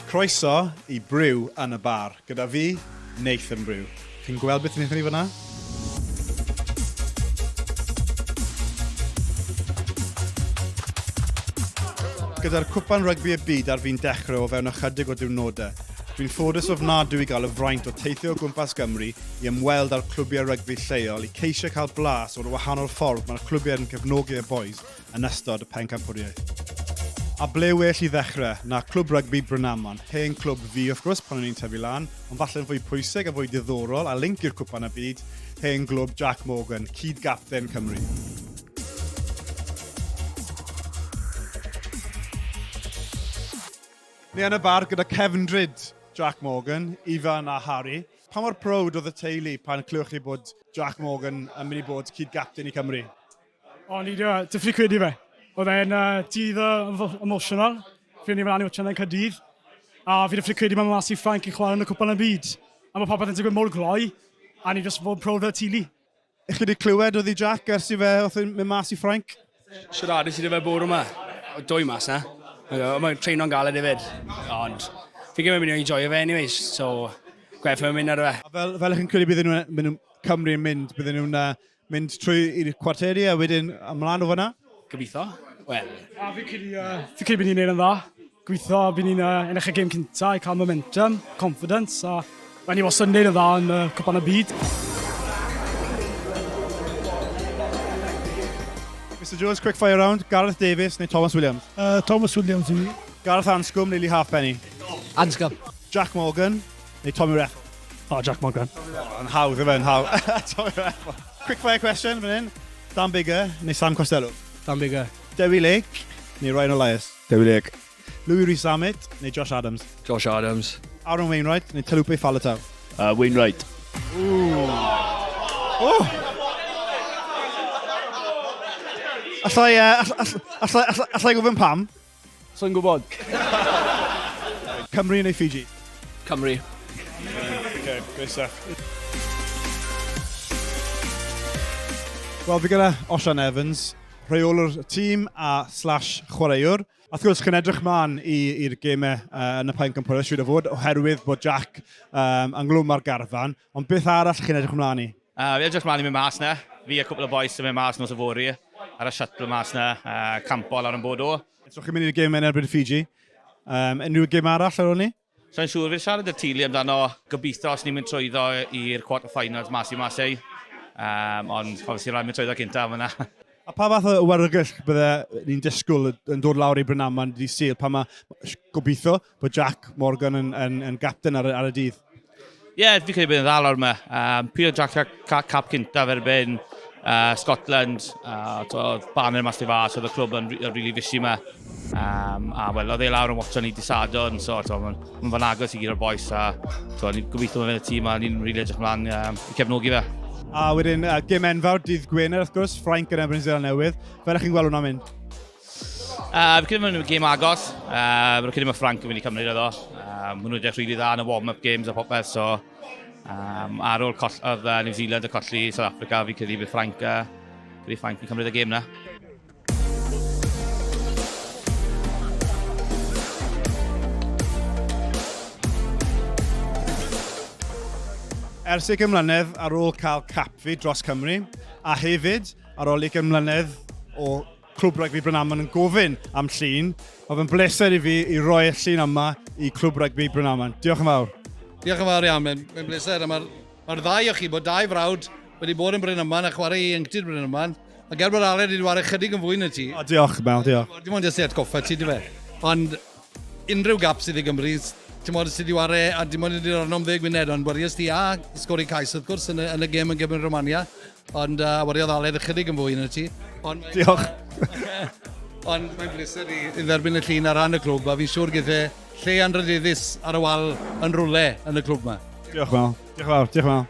Croeso I Brew yn y bar, gyda fi, Nathan Brew. Chi'n gweld beth wnaethon ni fyna? Gyda'r Cwpan Rygbi'r Byd ar fi'n dechrau o fewn ychydig o diwrnodau. Dwi'n ffodus ofnadwy I gael y fraint o teithio o gwmpas Cymru I ymweld â'r clwbiau rygbi lleol I ceisio cael blas o'r wahanol ffordd mae'r clwbiau yn cefnogi y boes yn ystod y pencampwriaeth. A ble well I ddechrau na Clwb Rygbi Brynaman, hen clwb fi wrth gwrs pan o'n i'n tyfu lan, ond falle'n fwy pwysig a fwy diddorol a linc i'r Cwpan y Byd, hen glwb Jac Morgan, cyd-gapten Cymru. Ni yn y bar gyda cefndryd Jac Morgan, Ifan a Harry. Pa mor prowd oedd y teulu pan clywch chi bod Jac Morgan yn mynd I bod cyd-gapten I Cymru? O, ni diffyg credu fe. Oedd e'n dydd emotional. Fi'n ni'n mynd anniwch yn Caerdydd. A fi diffyg credu mae'n mas I Ffrainc I chwarae yn y Cwpan y Byd. A mae popeth yn digwydd mor gloi. A ni jyst fod prowd o'r teulu. Ych chi wedi clywed oedd I Jac ers I fe oedd yn mynd mas I Ffrainc? Siaradus I fe bore yma. Dwy mas na. Mae'n treino'n galed hefyd. Ond fi gymryd mynd i'n enjoy fe anyways. So, gwef yn mynd ar y fe. A fel ych chi'n credu bydden nhw'n Cymru yn mynd, bydden nhw'n mynd trwy i'r cwarteri a wedyn ymlaen o fyna? Gobeithio. Wel. A fi'n credu bydd ni'n neud yn dda. Gobeithio bydd ni'n ennill y gêm cyntaf I cael momentum, confidence. A mae'n ni wastad yn neud yn dda yn Cwpan y Byd. Mr Jones, quick fire round. Gareth Davies neu Thomas Williams? Thomas Williams I fi. Gareth Anscombe neu Lee Halfpenny? Anscombe. Jac Morgan neu Tommy Reffel? O, Jac Morgan. Yn hawdd yma, yn hawdd. Tommy Reffel. Quick fire question fan hyn. Dan Bigger neu Sam Costello? Dan Bigger. Dewi Lake neu Ryan Elias? Dewi Lake. Louis Rhys-Samit neu Josh Adams? Josh Adams. Aaron Wainwright neu Clwb Falatau? Wainwright. Allai gofyn pam? So'n gwybod. Cymru neu Fiji? Cymru. Okay, great stuff. Wel, fi gyda Osian Evans, rheolwr tîm a / chwaraewr. A wrth gwrs, chi'n edrych mlaen i'r gemau yn y pencampwriaeth siŵr o fod, oherwydd bod Jac yn glwb ar garfan. Ond beth arall chi'n edrych mlaen I? Fi edrych mlaen I mynd mas na. Fi a cwpl o bois yn mynd mas nos o fori. Ar y shuttle mas na, campol ar yn bod o. So chi'n mynd i'r gemau yn erbyn Fiji. Unrhyw gem arall ar ôl ni? So'n siŵr fi'n siarad y teulu amdano gobeithio os ni'n mynd trwyddo i'r quarter finals mas I masau. Ond obviously rhaid mynd trwyddo cyntaf yna. A pa fath o warygell bydde ni'n disgwyl yn dod lawr I Brynaman dydd Sul pa mae gobeithio bod Jac Morgan yn gapten ar y dydd? Ie, fi credu bydd yn ddal o'r yma. Pryd o Jac cap cyntaf erbyn Scotland, oedd banner mas I fas, oedd y clwb yn rili fisi yma. A wel, oedd e lawr yn watcho ni disadon, so mae'n fan agos I gyda'r bois. A ni'n gobeithio mewn y tîm a ni'n rili edrych mlaen I cefnogi fe. A wedyn, gym enfawr, dydd Gwener, wrth gwrs, Ffrainc yn erbyn Zeeland Newydd. Fel ych chi'n gweld hwnna'n mynd? Fi credu mae'n gêm agos. Fi'n credu mae Ffrainc yn mynd I cymryd iddo. Maen nhw'n edrych rili dda yn y warm-up games a popeth, so ar ôl oedd New Zealand y colli South Africa, fi'n credu bydd Ffrainc yn cymryd y gêm na. Ers 20 mlynedd ar ôl cael cap fi dros Cymru, a hefyd ar ôl 20 mlynedd o Clwb Rygbi Brynaman yn gofyn am llun, oedd yn bleser I fi I roi y llun yma I Clwb Rygbi Brynaman. Diolch yn fawr. Diolch yn fawr iawn, mae'n bleser. Mae'r ddau o chi bod dau frawd wedi bod yn Brynaman a chwarae I Ieuenctid Brynaman, a ger bod Aled wedi wario chydig yn fwy na ti. O, diolch, Mel, diolch. Dim ond jyst I atgoffa ti, di fe. Ond unrhyw gap sydd I Gymru, dim ond sydd I wario, a dim ond ydy'r arnom 10 munud, ond warios ti a sgori cais, wrth gwrs, yn y gêm yn Gymru Romania. Ond wariodd Aled ychydig yn fwy na ti. Diolch. Ond mae'n bleser I dderbyn y llun ar ran y clwb, a fi'n siŵr gyda lle anrydeddus ar y wal yn rwle yn y clwb yma. Diolch, Mel. Diolch yn fawr. Diolch yn fawr.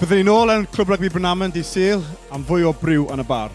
Byddwn ni nôl yn Clwb Rygbi Brynaman dydd Sul am fwy o briw yn y bar.